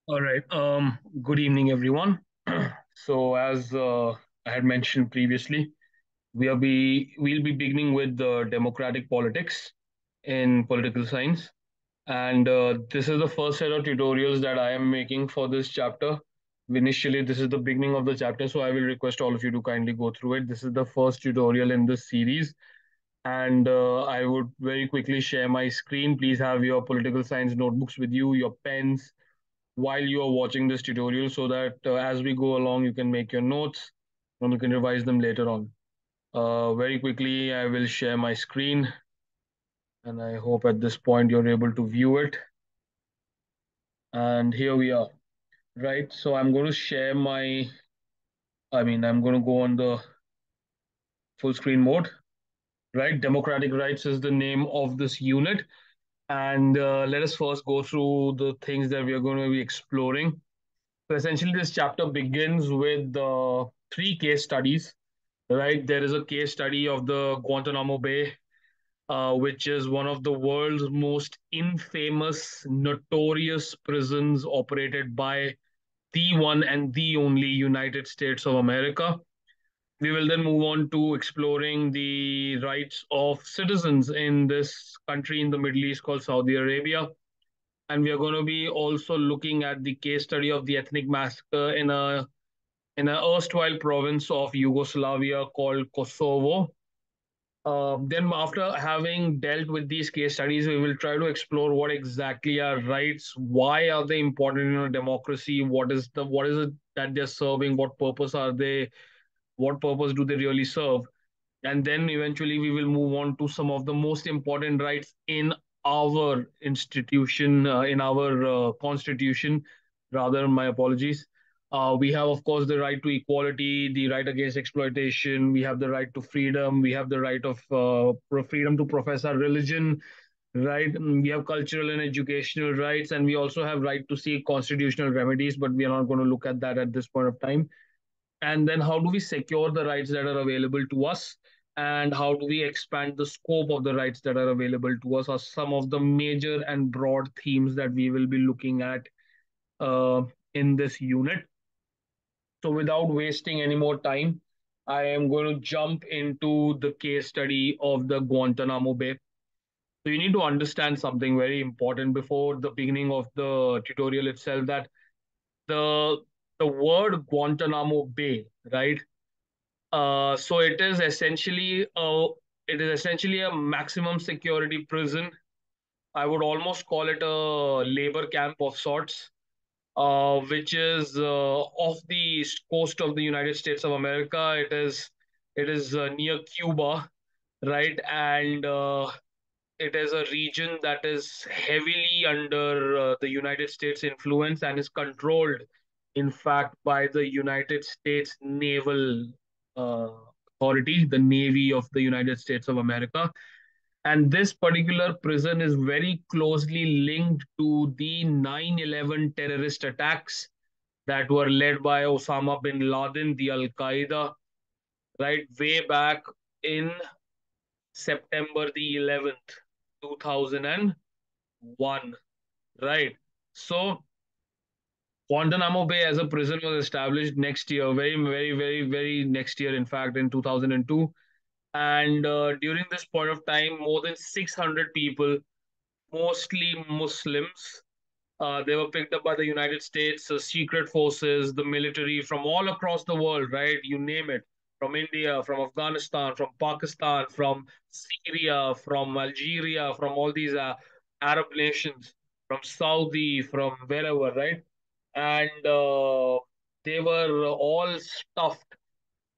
All right. Good evening, everyone. So, as I had mentioned previously, we'll be beginning with democratic politics in political science, and this is the first set of tutorials that I am making for this chapter. Initially, this is the beginning of the chapter, so I will request all of you to kindly go through it. This is the first tutorial in this series, and I would very quickly share my screen. Please have your political science notebooks with you, your pens while you are watching this tutorial so that as we go along, you can make your notes and you can revise them later on. Very quickly, I will share my screen and I hope at this point you're able to view it. And here we are, right? So I'm going to share I'm going to go on the full screen mode, right? Democratic rights is the name of this unit. And let us first go through the things that we are going to be exploring. So essentially, this chapter begins with three case studies, right? There is a case study of the Guantanamo Bay, which is one of the world's most infamous, notorious prisons operated by the one and the only United States of America. We will then move on to exploring the rights of citizens in this country in the Middle East called Saudi Arabia. And we are going to be also looking at the case study of the ethnic massacre in an erstwhile province of Yugoslavia called Kosovo. Then, after having dealt with these case studies, we will try to explore what exactly are rights, why are they important in a democracy, what is it that they're serving, what purpose are they, what purpose do they really serve, and then eventually we will move on to some of the most important rights in our institution, in our constitution, rather, my apologies. We have, of course, the right to equality, the right against exploitation, we have the right to freedom, we have the right of freedom to profess our religion, right? We have cultural and educational rights, and we also have right to seek constitutional remedies, but we are not going to look at that at this point of time. And then how do we secure the rights that are available to us, and how do we expand the scope of the rights that are available to us are some of the major and broad themes that we will be looking at uh, in this unit. So without wasting any more time, I am going to jump into the case study of the Guantanamo Bay. So you need to understand something very important before the beginning of the tutorial itself, that the the word Guantanamo Bay, right? So it is essentially a maximum security prison. I would almost call it a labor camp of sorts, which is off the east coast of the United States of America. It is near Cuba, right? And it is a region that is heavily under the United States influence and is controlled, in fact, by the United States Naval uh, Authority, the Navy of the United States of America. And this particular prison is very closely linked to the 9/11 terrorist attacks that were led by Osama bin Laden, the Al Qaeda, right, way back in September the 11th, 2001, right? So Guantanamo Bay as a prison was established next year, very next year, in fact, in 2002. And during this point of time, more than 600 people, mostly Muslims, they were picked up by the United States, secret forces, the military from all across the world, right? You name it. From India, from Afghanistan, from Pakistan, from Syria, from Algeria, from all these Arab nations, from Saudi, from wherever, right? And they were all stuffed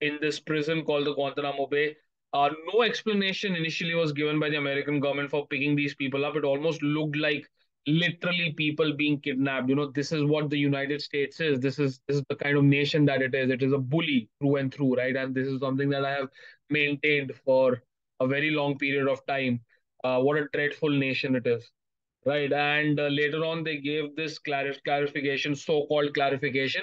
in this prison called the Guantanamo Bay. No explanation initially was given by the American government for picking these people up. It almost looked like literally people being kidnapped. You know, this is what the United States is. This is the kind of nation that it is. It is a bully through and through, right? And this is something that I have maintained for a very long period of time. What a dreadful nation it is, right? And later on, they gave this clarification, so-called clarification,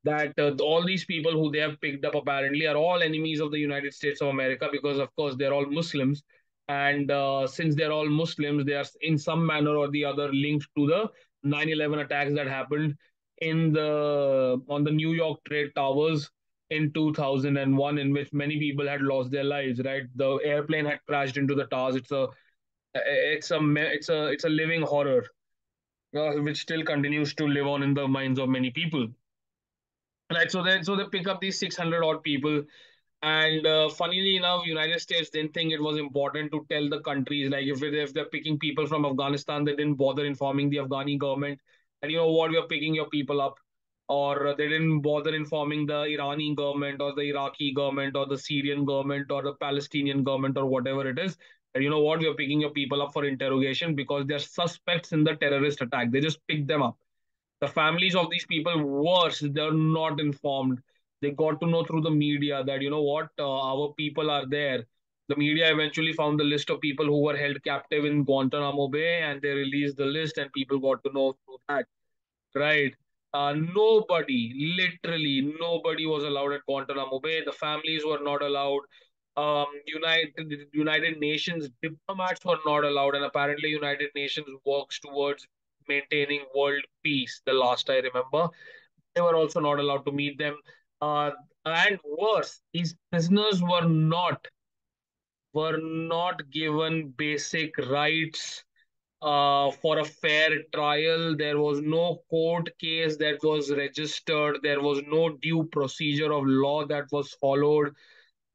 that all these people who they have picked up apparently are all enemies of the United States of America because, of course, they're all Muslims. And since they're all Muslims, they are in some manner or the other linked to the 9/11 attacks that happened in the on the New York trade towers in 2001, in which many people had lost their lives. Right, the airplane had crashed into the towers. It's a living horror, which still continues to live on in the minds of many people. Right, so they pick up these 600 odd people, and funnily enough, United States didn't think it was important to tell the countries, like if they're picking people from Afghanistan, they didn't bother informing the Afghani government, and you know what, we're picking your people up, or they didn't bother informing the Irani government or the Iraqi government or the Syrian government or the Palestinian government or whatever it is. And you know what, we're picking your people up for interrogation because they're suspects in the terrorist attack. They just picked them up. The families of these people, worse, they're not informed. They got to know through the media that, you know what, our people are there. The media eventually found the list of people who were held captive in Guantanamo Bay, and they released the list, and people got to know through that. Right. Nobody, literally nobody was allowed at Guantanamo Bay. The families were not allowed. United Nations diplomats were not allowed, and apparently United Nations works towards maintaining world peace. The last I remember, they were also not allowed to meet them. Uh, and worse, these prisoners were not given basic rights for a fair trial. There was no court case that was registered. There was no due procedure of law that was followed.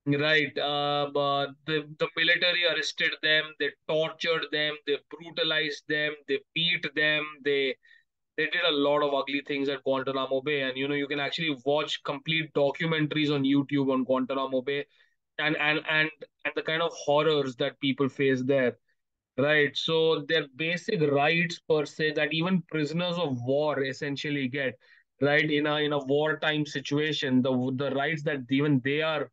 Right. But the military arrested them. They tortured them. They brutalized them. They beat them. They did a lot of ugly things at Guantanamo Bay. And you know, you can actually watch complete documentaries on YouTube on Guantanamo Bay, and the kind of horrors that people face there. Right. So their basic rights per se that even prisoners of war essentially get, right, in a wartime situation, the rights that even they are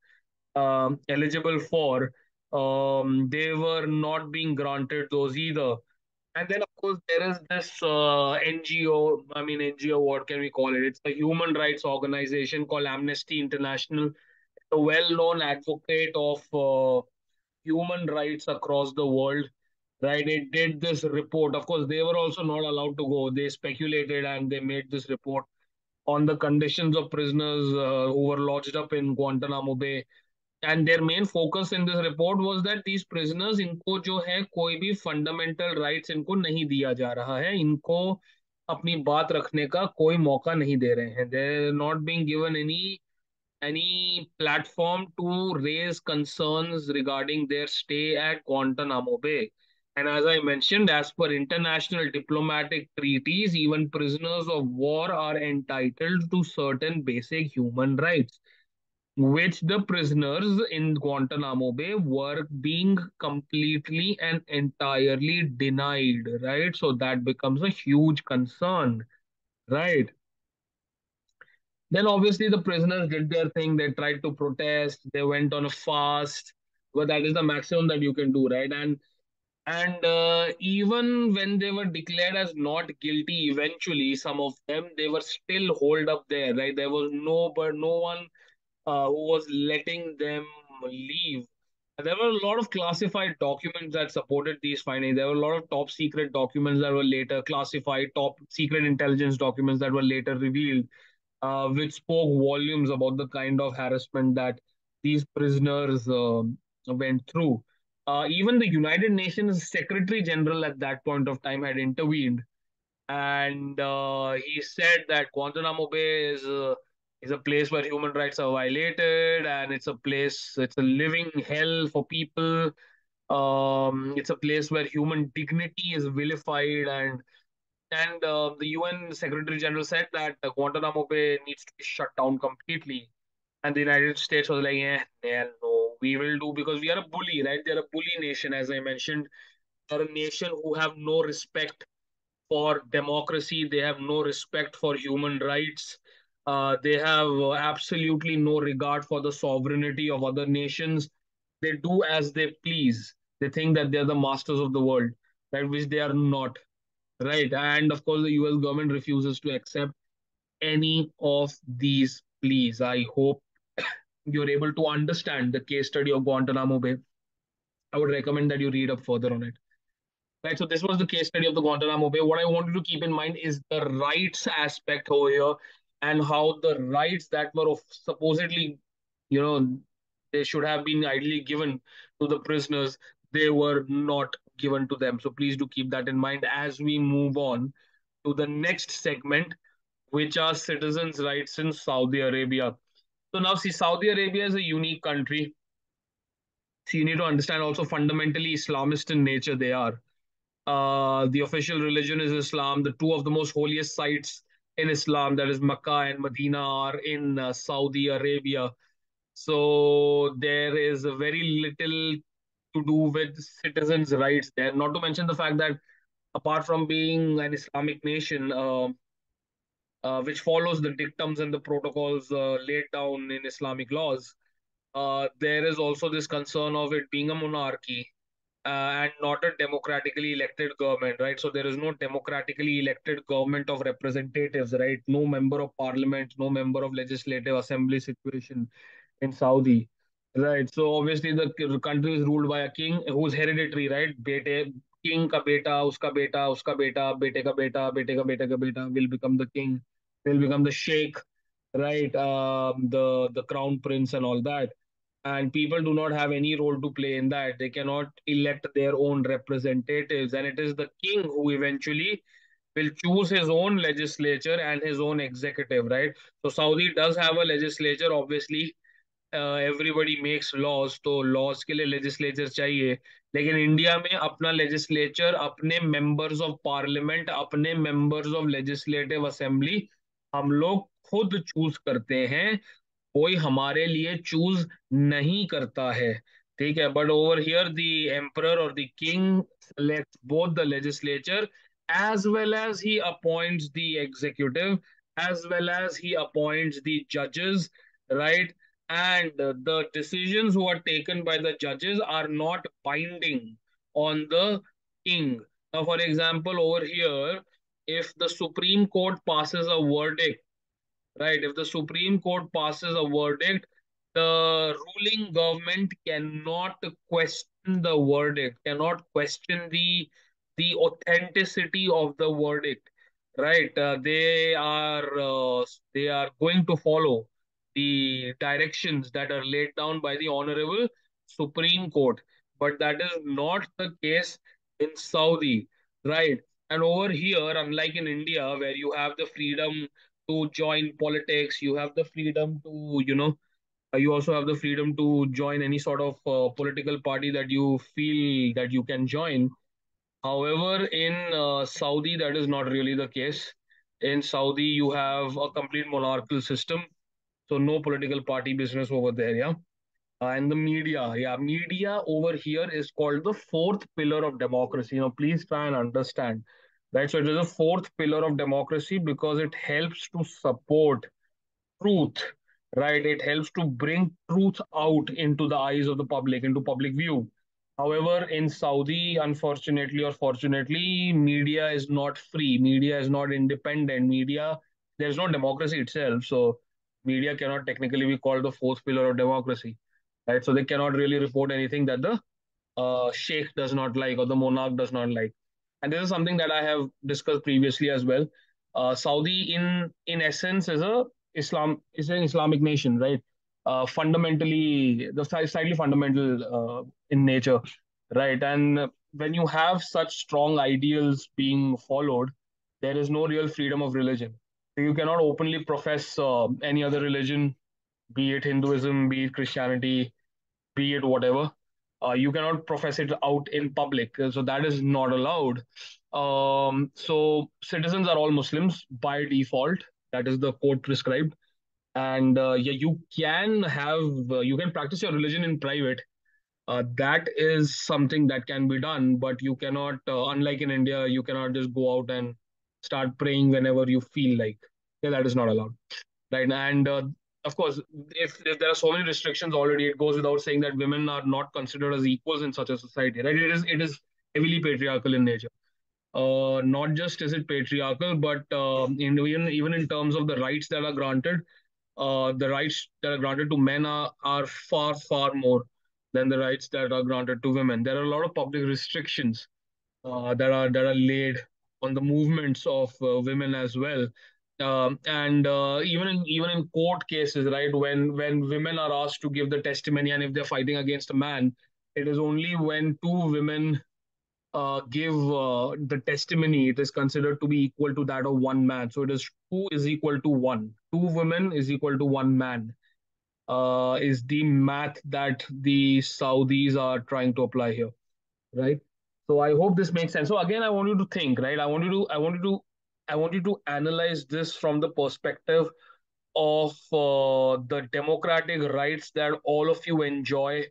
eligible for, they were not being granted those either. And then of course there is this NGO. I mean NGO. What can we call it? It's a human rights organization called Amnesty International, a well-known advocate of human rights across the world. Right, it did this report. Of course, they were also not allowed to go. They speculated and they made this report on the conditions of prisoners who were lodged up in Guantanamo Bay. And their main focus in this report was that these prisoners, इनको जो है कोई भी fundamental rights इनको नहीं दिया जा रहा है. इनको अपनी बात रखने का कोई मौका नहीं दे रहे हैं. They're not being given any platform to raise concerns regarding their stay at Guantanamo Bay. And as I mentioned, as per international diplomatic treaties, even prisoners of war are entitled to certain basic human rights, which the prisoners in Guantanamo Bay were being completely and entirely denied, right? So that becomes a huge concern, right? Then obviously the prisoners did their thing. They tried to protest. They went on a fast. But that is the maximum that you can do, right? And even when they were declared as not guilty, eventually some of them they were still holed up there, right? There was no one who was letting them leave. There were a lot of classified documents that supported these findings. There were a lot of top secret documents that were later classified, top secret intelligence documents that were later revealed, which spoke volumes about the kind of harassment that these prisoners went through. Even the United Nations Secretary General at that point of time had intervened, and he said that Guantanamo Bay is a place where human rights are violated, and it's a living hell for people. It's a place where human dignity is vilified, and the UN Secretary General said that Guantanamo Bay needs to be shut down completely. And the United States was like, no, we will do, because we are a bully, right? They're a bully nation, as I mentioned. They're a nation who have no respect for democracy. They have no respect for human rights. They have absolutely no regard for the sovereignty of other nations. They do as they please. They think that they're the masters of the world, right? Which they are not, right? And of course, the US government refuses to accept any of these pleas. I hope you're able to understand the case study of Guantanamo Bay. I would recommend that you read up further on it. Right. So this was the case study of the Guantanamo Bay. What I wanted to keep in mind is the rights aspect over here, and how the rights that were supposedly, you know, they should have been ideally given to the prisoners, they were not given to them. So please do keep that in mind as we move on to the next segment, which are citizens' rights in Saudi Arabia. So now, see, Saudi Arabia is a unique country. So you need to understand also fundamentally Islamist in nature they are. The official religion is Islam. The two of the most holiest sites in Islam, that is Mecca and Medina, are in Saudi Arabia. So there is a very little to do with citizens' rights there. Not to mention the fact that apart from being an Islamic nation, which follows the dictums and the protocols laid down in Islamic laws, there is also this concern of it being a monarchy and not a democratically elected government, right? So there is no democratically elected government of representatives, right? No member of parliament, no member of legislative assembly situation in Saudi, right? So obviously the country is ruled by a king who's hereditary, right? Bete, king ka beta, uska beta, bete ka beta, bete ka beta ka beta will become the king, will become the sheikh, right? The crown prince and all that, and people do not have any role to play in that. They cannot elect their own representatives, and it is the king who eventually will choose his own legislature and his own executive, right? So Saudi does have a legislature, obviously. Everybody makes laws, तो laws के लिए legislature चाहिए, लेकिन India में अपना legislature, अपने members of parliament, अपने members of legislative assembly हम लोग खुद चूज करते हैं, कोई हमारे लिए चूज नहीं करता है, ठीक है? But over here the emperor और the king select both the legislature as well as he appoints the executive, as well as he appoints the judges, right? And the decisions who are taken by the judges are not binding on the king. Now, for example, over here, if the Supreme Court passes a verdict, right? If the Supreme Court passes a verdict, the ruling government cannot question the verdict, cannot question the authenticity of the verdict, right? They are going to follow the directions that are laid down by the Honorable Supreme Court, but that is not the case in Saudi, right? And over here, unlike in India, where you have the freedom to join politics, you have the freedom to, you also have the freedom to join any sort of political party that you feel that you can join. However, in Saudi, that is not really the case. In Saudi, you have a complete monarchical system, so no political party business over there, yeah. And the media, yeah, media over here is called the fourth pillar of democracy. Please try and understand, right? So it is a fourth pillar of democracy because it helps to support truth, right? It helps to bring truth out into the eyes of the public, into public view. However, in Saudi, unfortunately or fortunately, media is not free. Media is not independent. Media, there's no democracy itself. So media cannot technically be called the fourth pillar of democracy, right? So they cannot really report anything that the sheikh does not like or the monarch does not like. And this is something that I have discussed previously as well. Saudi, in essence, is an Islamic nation, right? Fundamentally, the slightly fundamental in nature, right? And when you have such strong ideals being followed, there is no real freedom of religion. So you cannot openly profess any other religion, be it Hinduism, be it Christianity, be it whatever. You cannot profess it out in public, so that is not allowed. So citizens are all Muslims by default. That is the code prescribed, and yeah, you can practice your religion in private. That is something that can be done, but you cannot, unlike in India, you cannot just go out and start praying whenever you feel like. Yeah, that is not allowed, right? And of course, if there are so many restrictions already, it goes without saying that women are not considered as equals in such a society, right? It is heavily patriarchal in nature. Not just is it patriarchal, but even in terms of the rights that are granted, the rights that are granted to men are far, far more than the rights that are granted to women. There are a lot of public restrictions that are laid on the movements of women as well. And even in court cases, right, when women are asked to give the testimony, and if they're fighting against a man, it is only when two women give the testimony, it is considered to be equal to that of one man. So it is two is equal to one. Two women is equal to one man. Is the math that the Saudis are trying to apply here, right? So I hope this makes sense. So again, I want you to think, right? I want you to analyze this from the perspective of the democratic rights that all of you enjoy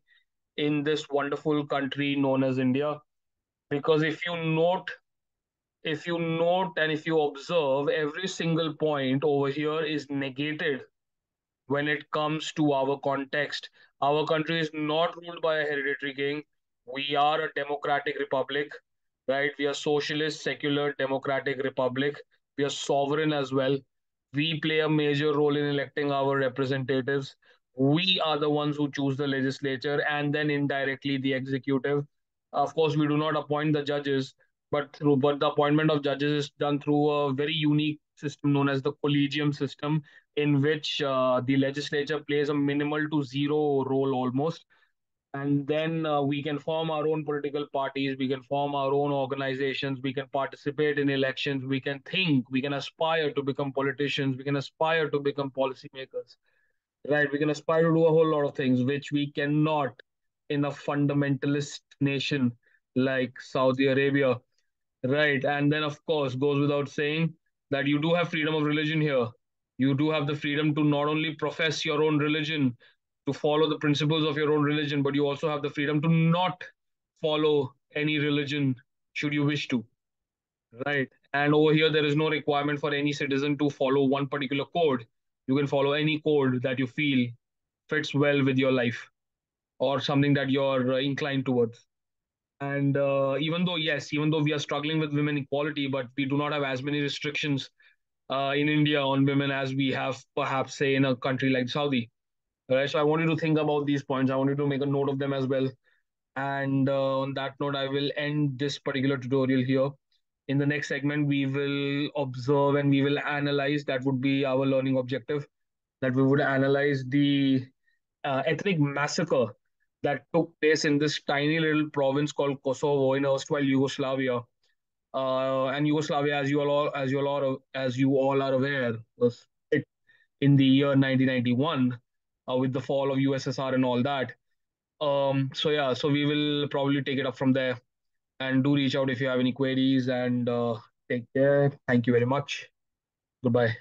in this wonderful country known as India. Because if you note and if you observe, every single point over here is negated when it comes to our context. Our country is not ruled by a hereditary king. We are a democratic republic, right? We are socialist, secular, democratic republic. We are sovereign as well. We play a major role in electing our representatives. We are the ones who choose the legislature and then indirectly the executive. Of course, we do not appoint the judges, but the appointment of judges is done through a very unique system known as the collegium system, in which the legislature plays a minimal to zero role almost. And then we can form our own political parties, we can form our own organizations, we can participate in elections, we can think, we can aspire to become politicians, we can aspire to become policymakers, right? We can aspire to do a whole lot of things which we cannot in a fundamentalist nation like Saudi Arabia. Right. And then, of course, goes without saying that you do have freedom of religion here. You do have the freedom to not only profess your own religion, to follow the principles of your own religion, but you also have the freedom to not follow any religion should you wish to. Right. And over here, there is no requirement for any citizen to follow one particular code. You can follow any code that you feel fits well with your life or something that you're inclined towards. And even though we are struggling with women equality, but we do not have as many restrictions in India on women as we have perhaps, say, in a country like Saudi. Right. So I want you to think about these points. I want you to make a note of them as well. And on that note, I will end this particular tutorial here. In the next segment, we will observe and we will analyze. That would be our learning objective. That we would analyze the ethnic massacre that took place in this tiny little province called Kosovo in erstwhile Yugoslavia. And Yugoslavia, as you all are aware, was split in the year 1991 with the fall of USSR and all that. So we will probably take it up from there. And do reach out if you have any queries. And take care. Thank you very much. Goodbye.